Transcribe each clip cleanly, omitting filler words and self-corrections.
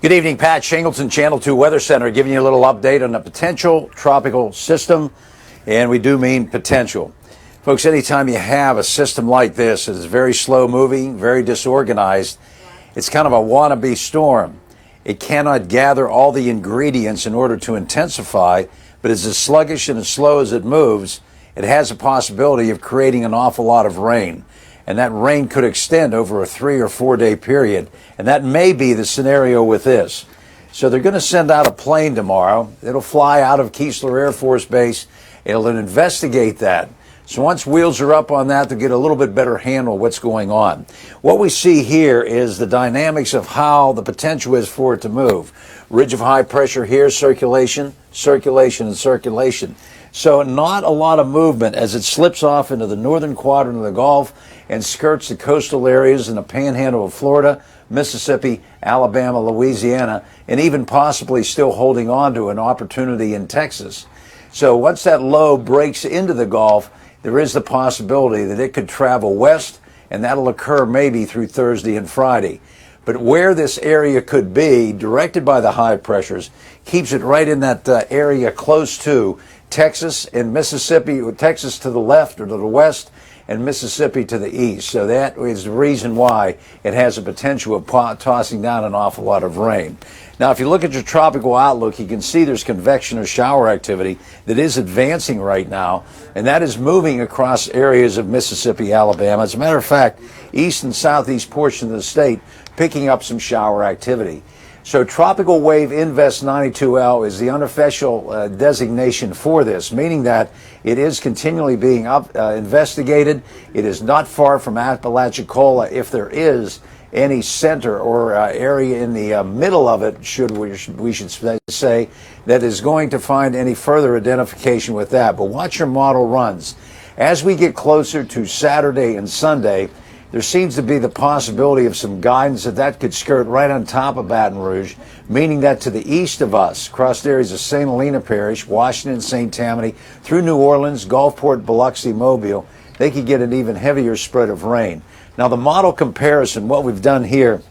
Good evening, Pat. Shingleton, Channel 2 Weather Center, giving you a little update on a potential tropical system, and we do mean potential. Folks, anytime you have a system like this, it's very slow moving, very disorganized, it's kind of a wannabe storm. It cannot gather all the ingredients in order to intensify, but it's as sluggish and as slow as it moves, it has a possibility of creating an awful lot of rain. And that rain could extend over a 3 or 4 day period. And that may be the scenario with this. So they're going to send out a plane tomorrow. It'll fly out of Keesler Air Force Base. It'll investigate that. So once wheels are up on that, they'll get a little bit better handle of what's going on. What we see here is the dynamics of how the potential is for it to move. Ridge of high pressure here, circulation, circulation, and circulation. So not a lot of movement as it slips off into the northern quadrant of the Gulf and skirts the coastal areas in the panhandle of Florida, Mississippi, Alabama, Louisiana, and even possibly still holding on to an opportunity in Texas. So once that low breaks into the Gulf, there is the possibility that it could travel west, and that'll occur maybe through Thursday and Friday. But where this area could be, directed by the high pressures, keeps it right in that area close to Texas and Mississippi, Texas to the left or to the west, and Mississippi to the east. So that is the reason why it has a potential of tossing down an awful lot of rain. Now, if you look at your tropical outlook, you can see there's convection or shower activity that is advancing right now, and that is moving across areas of Mississippi, Alabama. As a matter of fact, east and southeast portion of the state picking up some shower activity. So Tropical Wave Invest 92L is the unofficial designation for this, meaning that it is continually being investigated. It is not far from Apalachicola. If there is any center or area in the middle of it, we should say, that is going to find any further identification with that. But watch your model runs. As we get closer to Saturday and Sunday, there seems to be the possibility of some guidance that could skirt right on top of Baton Rouge, meaning that to the east of us, across the areas of St. Helena Parish, Washington, St. Tammany, through New Orleans, Gulfport, Biloxi, Mobile, they could get an even heavier spread of rain. Now, the model comparison, what we've done here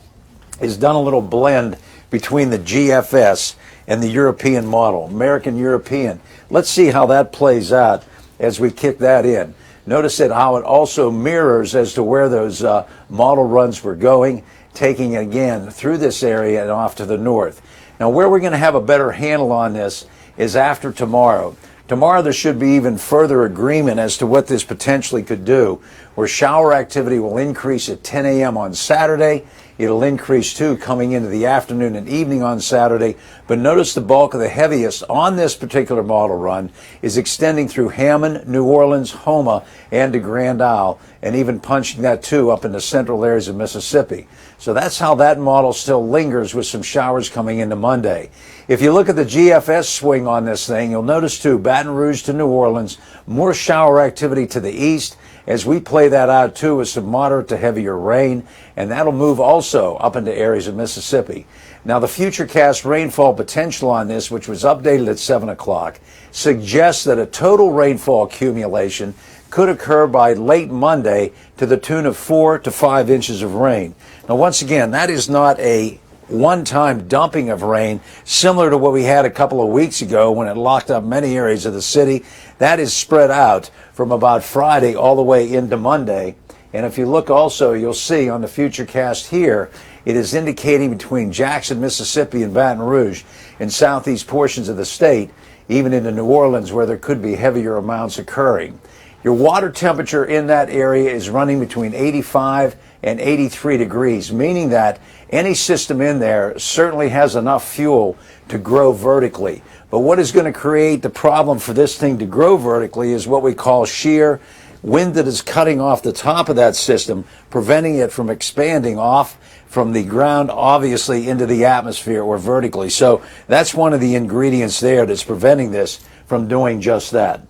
is done a little blend between the GFS and the European model, American European. Let's see how that plays out as we kick that in. Notice that how it also mirrors as to where those model runs were going, taking again through this area and off to the north. Now, where we're going to have a better handle on this is after tomorrow. Tomorrow there should be even further agreement as to what this potentially could do, where shower activity will increase at 10 a.m. on Saturday. It'll increase too coming into the afternoon and evening on Saturday. But notice the bulk of the heaviest on this particular model run is extending through Hammond, New Orleans, Houma, and to Grand Isle, and even punching that too up into central areas of Mississippi. So that's how that model still lingers with some showers coming into Monday. If you look at the GFS swing on this thing, you'll notice too, Baton Rouge to New Orleans, more shower activity to the east, as we play that out too with some moderate to heavier rain, and that'll move also up into areas of Mississippi. Now, the futurecast rainfall potential on this, which was updated at 7 o'clock, suggests that a total rainfall accumulation could occur by late Monday to the tune of 4 to 5 inches of rain. Now, once again, that is not a one-time dumping of rain similar to what we had a couple of weeks ago when it locked up many areas of the city. That is spread out from about Friday all the way into Monday. And if you look also, you'll see on the futurecast here, it is indicating between Jackson, Mississippi and Baton Rouge in southeast portions of the state, even into New Orleans, where there could be heavier amounts occurring. Your water temperature in that area is running between 85 and 83 degrees, meaning that any system in there certainly has enough fuel to grow vertically. But what is going to create the problem for this thing to grow vertically is what we call shear, wind that is cutting off the top of that system, preventing it from expanding off from the ground, obviously, into the atmosphere or vertically. So that's one of the ingredients there that's preventing this from doing just that.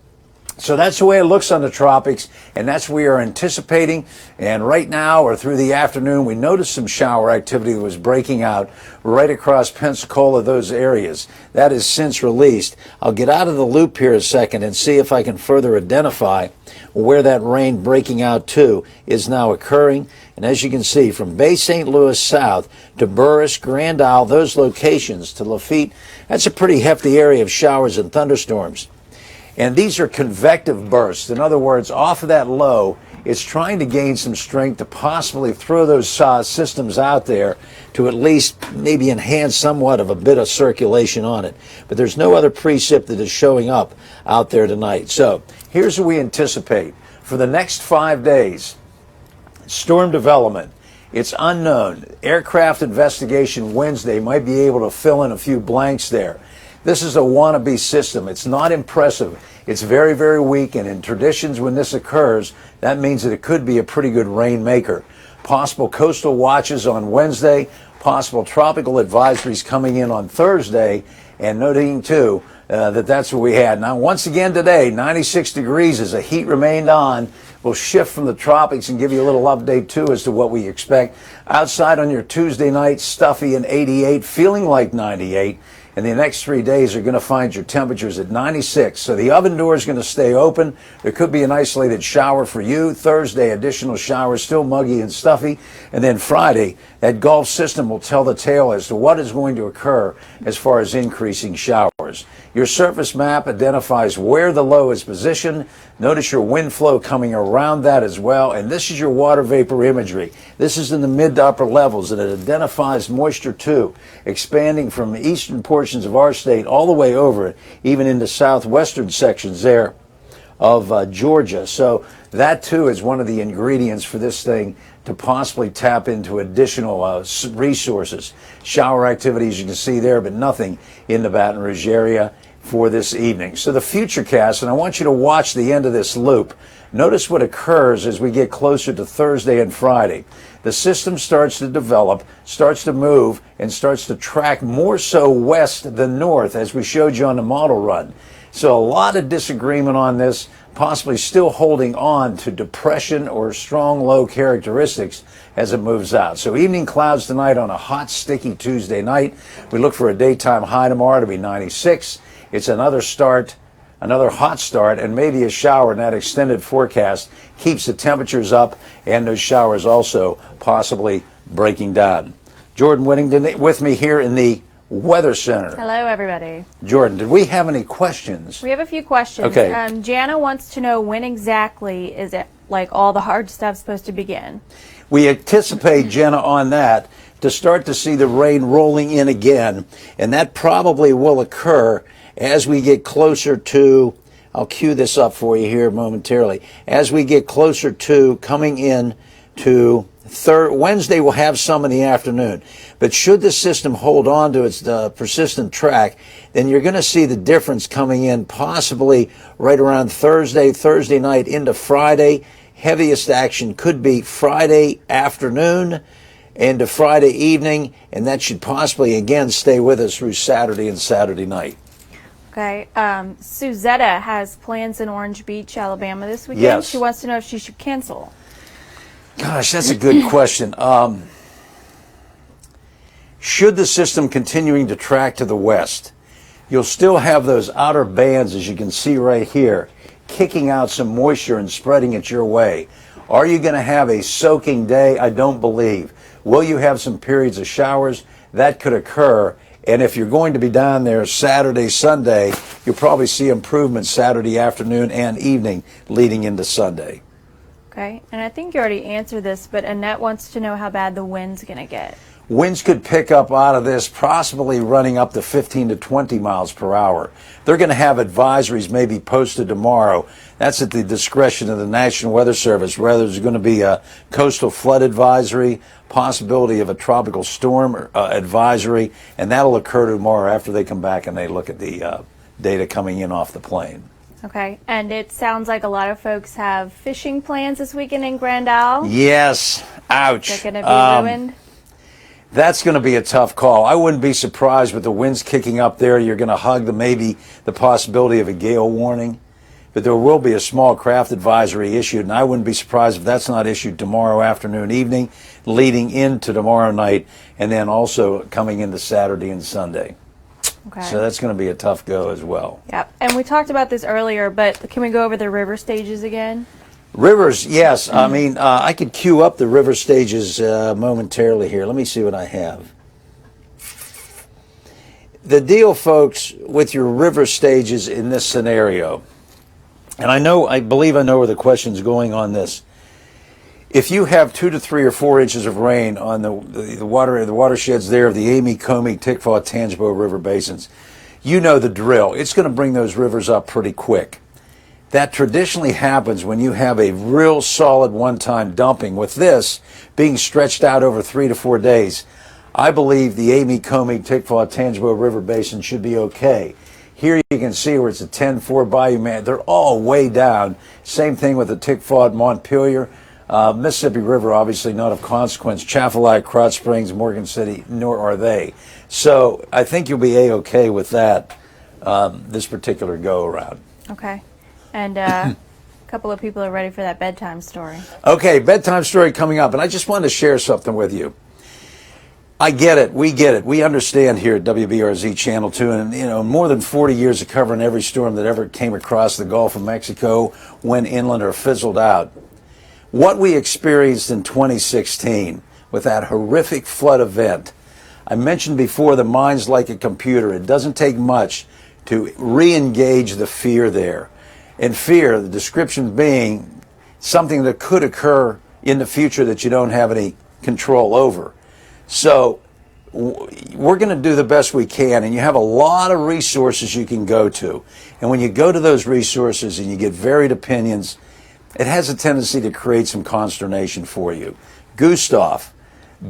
So that's the way it looks on the tropics, and that's what we are anticipating. And right now, or through the afternoon, we noticed some shower activity that was breaking out right across Pensacola, those areas. That is since released. I'll get out of the loop here a second and see if I can further identify where that rain breaking out to is now occurring. And as you can see, from Bay St. Louis south to Parish, Grand Isle, those locations to Lafitte, that's a pretty hefty area of showers and thunderstorms. And these are convective bursts. In other words, off of that low, it's trying to gain some strength to possibly throw those systems out there to at least maybe enhance somewhat of a bit of circulation on it. But there's no other precip that is showing up out there tonight. So here's what we anticipate. For the next 5 days, storm development. It's unknown. Aircraft investigation Wednesday might be able to fill in a few blanks there. This is a wannabe system. It's not impressive. It's very, very weak, and in traditions when this occurs, that means that it could be a pretty good rainmaker. Possible coastal watches on Wednesday, possible tropical advisories coming in on Thursday, and noting too that's what we had. Now, once again today, 96 degrees as the heat remained on. We'll shift from the tropics and give you a little update too as to what we expect. Outside on your Tuesday night, stuffy and 88, feeling like 98. And the next 3 days are going to find your temperatures at 96. So the oven door is going to stay open. There could be an isolated shower for you. Thursday, additional showers, still muggy and stuffy. And then Friday, that Gulf system will tell the tale as to what is going to occur as far as increasing showers. Your surface map identifies where the low is positioned. Notice your wind flow coming around that as well. And this is your water vapor imagery. This is in the mid to upper levels, and it identifies moisture too, expanding from eastern portions of our state all the way over, even into southwestern sections there of Georgia. So that too is one of the ingredients for this thing to possibly tap into additional resources. Shower activities you can see there, but nothing in the Baton Rouge area for this evening. So the future cast, and I want you to watch the end of this loop. Notice what occurs as we get closer to Thursday and Friday. The system starts to develop, starts to move, and starts to track more so west than north, as we showed you on the model run. So a lot of disagreement on this, possibly still holding on to depression or strong low characteristics as it moves out. So evening clouds tonight on a hot, sticky Tuesday night. We look for a daytime high tomorrow to be 96. It's another hot start, and maybe a shower in that extended forecast keeps the temperatures up and those showers also possibly breaking down. Jordan Whittington with me here in the Weather Center. Hello, everybody. Jordan, did we have any questions? We have a few questions. Okay. Jana wants to know when exactly is it, like, all the hard stuff supposed to begin? We anticipate, Jenna, on that to start to see the rain rolling in again, and that probably will occur as we get closer to, I'll cue this up for you here momentarily, as we get closer to coming in to Wednesday, we'll have some in the afternoon. But should the system hold on to its persistent track, then you're going to see the difference coming in possibly right around Thursday night into Friday. Heaviest action could be Friday afternoon into Friday evening, and that should possibly again stay with us through Saturday and Saturday night. Okay. Suzetta has plans in Orange Beach, Alabama this weekend. Yes. She wants to know if she should cancel. Gosh, that's a good question. Should the system continuing to track to the west, you'll still have those outer bands, as you can see right here, kicking out some moisture and spreading it your way. Are you going to have a soaking day? I don't believe. Will you have some periods of showers? That could occur. And if you're going to be down there Saturday, Sunday, you'll probably see improvements Saturday afternoon and evening leading into Sunday. Okay. And I think you already answered this, but Annette wants to know how bad the wind's going to get. Winds could pick up out of this, possibly running up to 15 to 20 miles per hour. They're going to have advisories maybe posted tomorrow. That's at the discretion of the National Weather Service. Whether there's going to be a coastal flood advisory, possibility of a tropical storm advisory, and that'll occur tomorrow after they come back and they look at the data coming in off the plane. Okay. And it sounds like a lot of folks have fishing plans this weekend in Grand Isle. Yes. Ouch. They're going to be ruined. That's going to be a tough call. I wouldn't be surprised with the winds kicking up there. You're going to hug maybe the possibility of a gale warning. but there will be a small craft advisory issued, and I wouldn't be surprised if that's not issued tomorrow afternoon, evening, leading into tomorrow night, and then also coming into Saturday and Sunday. Okay. So that's going to be a tough go as well. Yep. And we talked about this earlier, but can we go over the river stages again? Rivers, yes. I mean, I could queue up the river stages momentarily here. Let me see what I have. The deal, folks, with your river stages in this scenario, and I believe I know where the question's going on this. If you have 2 to 3 or 4 inches of rain on the watersheds there of the Amy, Comey, Tickfaw, Tangibo River basins, you know the drill. It's going to bring those rivers up pretty quick. That traditionally happens when you have a real solid one-time dumping. With this being stretched out over 3 to 4 days, I believe the Amy, Comey, Tickfaw, Tangibo River basin should be okay. Here you can see where it's a 10-4 Bayou Man. They're all way down. Same thing with the Tickfaw, Montpelier. Mississippi River, obviously not of consequence. Chaffalite, Krotz Springs, Morgan City, nor are they. So I think you'll be A-okay with that this particular go-around. Okay. And a couple of people are ready for that bedtime story. Okay, bedtime story coming up. And I just wanted to share something with you. I get it. We get it. We understand here at WBRZ Channel 2, and more than 40 years of covering every storm that ever came across the Gulf of Mexico, went inland or fizzled out. What we experienced in 2016 with that horrific flood event, I mentioned before, the mind's like a computer. It doesn't take much to re-engage the fear there. And fear, the description being something that could occur in the future that you don't have any control over. So we're going to do the best we can, and you have a lot of resources you can go to. And when you go to those resources and you get varied opinions, it has a tendency to create some consternation for you. Gustav,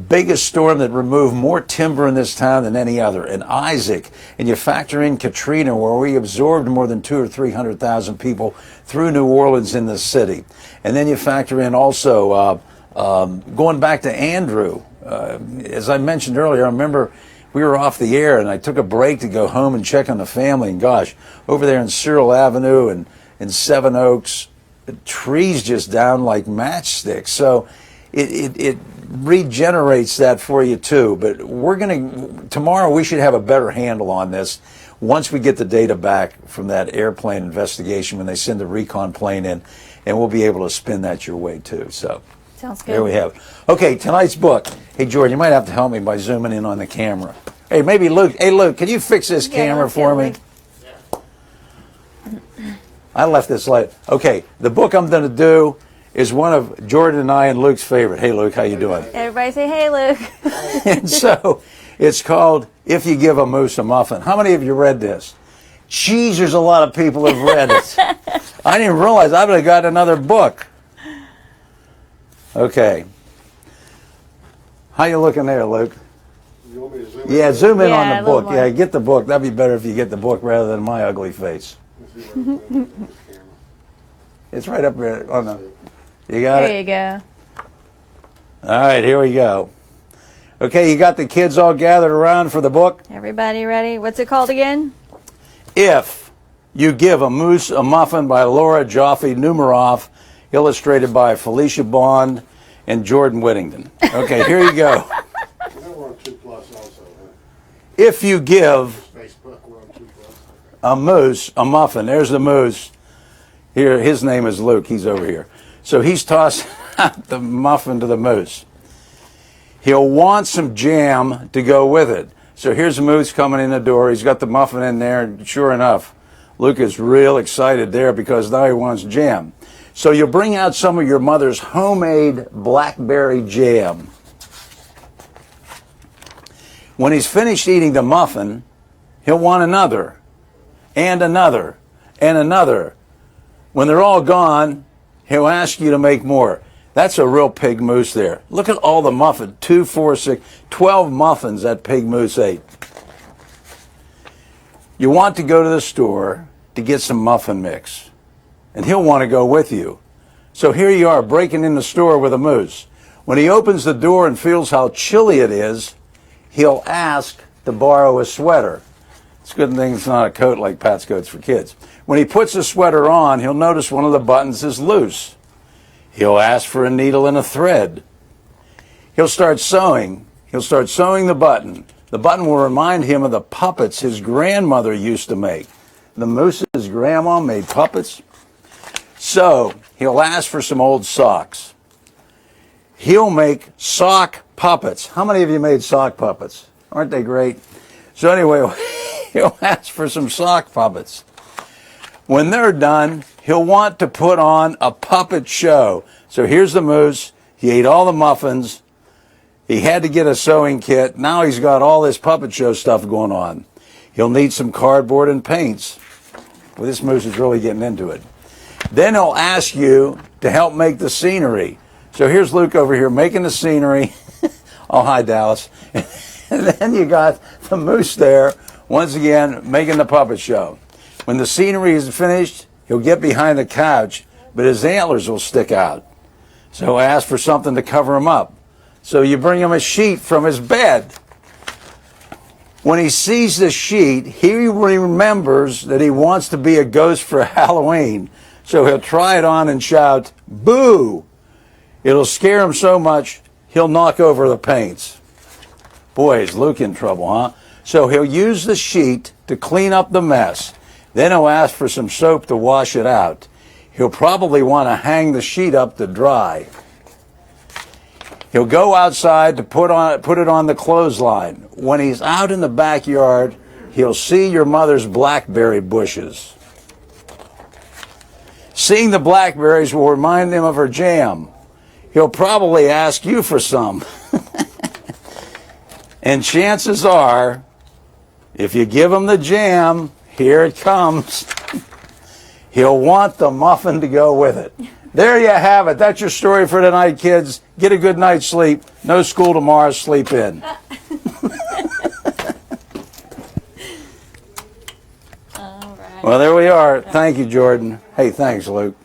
biggest storm that removed more timber in this town than any other. And Isaac, and you factor in Katrina, where we absorbed more than 200,000 or 300,000 people through New Orleans in the city. And then you factor in also going back to Andrew. As I mentioned earlier, I remember we were off the air and I took a break to go home and check on the family. And gosh, over there in Cyril Avenue and Seven Oaks, the trees just down like matchsticks. So it regenerates that for you too. But tomorrow we should have a better handle on this once we get the data back from that airplane investigation when they send the recon plane in, and we'll be able to spin that your way too. So sounds good. there we have it. Okay, tonight's book. Hey, Jordan, you might have to help me by zooming in on the camera. Hey, maybe Luke. Hey, Luke, can you fix this camera for me? I left this light. Okay, the book I'm going to do is one of Jordan and I and Luke's favorite. Hey, Luke, how you doing? Everybody say, hey, Luke. And so it's called If You Give a Moose a Muffin. How many of you read this? Geez, there's a lot of people who have read it. I didn't realize I would have got another book. Okay. How you looking there, Luke? You want me to zoom in? Yeah, zoom in on the book. more. Yeah, get the book. That'd be better if you get the book rather than my ugly face. Let's see where I put it on this camera. It's right up there on the... You got There it? you go. All right, here we go. Okay, you got the kids all gathered around for the book? Everybody ready? What's it called again? If You Give a Moose a Muffin by Laura Joffe Numeroff, illustrated by Felicia Bond and Jordan Whittington. Okay, here you go. We're on 2+ also, huh? If you give Facebook, we're on 2+. Okay. a moose a muffin, there's the moose. Here, his name is Luke. He's over here. So he's tossing out the muffin to the moose. He'll want some jam to go with it. So here's the moose coming in the door. He's got the muffin in there. And sure enough, Luke is real excited there because now he wants jam. So you'll bring out some of your mother's homemade blackberry jam. When he's finished eating the muffin, he'll want another, and another, and another. When they're all gone, he'll ask you to make more. That's a real pig moose there. Look at all the muffins. 2, 4, 6, 12 muffins that pig moose ate. You want to go to the store to get some muffin mix, and he'll want to go with you. So here you are breaking in the store with a moose. When he opens the door and feels how chilly it is, he'll ask to borrow a sweater. It's a good thing it's not a coat like Pat's Coats for Kids. When he puts a sweater on, he'll notice one of the buttons is loose. He'll ask for a needle and a thread. He'll start sewing. He'll start sewing the button. The button will remind him of the puppets his grandmother used to make. The moose's grandma made puppets. So he'll ask for some old socks. He'll make sock puppets. How many of you made sock puppets? Aren't they great? So anyway, he'll ask for some sock puppets. When they're done, he'll want to put on a puppet show. So here's the moose. He ate all the muffins. He had to get a sewing kit. Now he's got all this puppet show stuff going on. He'll need some cardboard and paints. Well, this moose is really getting into it. Then he'll ask you to help make the scenery. So here's Luke over here making the scenery. Oh, hi, Dallas. And then you got the moose there, once again, making the puppet show. When the scenery is finished, he'll get behind the couch, but his antlers will stick out. So he'll ask for something to cover him up. So you bring him a sheet from his bed. When he sees the sheet, he remembers that he wants to be a ghost for Halloween. So he'll try it on and shout, "Boo!" It'll scare him so much, he'll knock over the paints. Boy, is Luke in trouble, huh? So he'll use the sheet to clean up the mess. Then he'll ask for some soap to wash it out. He'll probably want to hang the sheet up to dry. He'll go outside to put it on the clothesline. When he's out in the backyard, he'll see your mother's blackberry bushes. Seeing the blackberries will remind him of her jam. He'll probably ask you for some. And chances are, if you give him the jam, here it comes. He'll want the muffin to go with it. There you have it. That's your story for tonight, kids. Get a good night's sleep. No school tomorrow. Sleep in. All right. Well, there we are. Thank you, Jordan. Hey, thanks, Luke.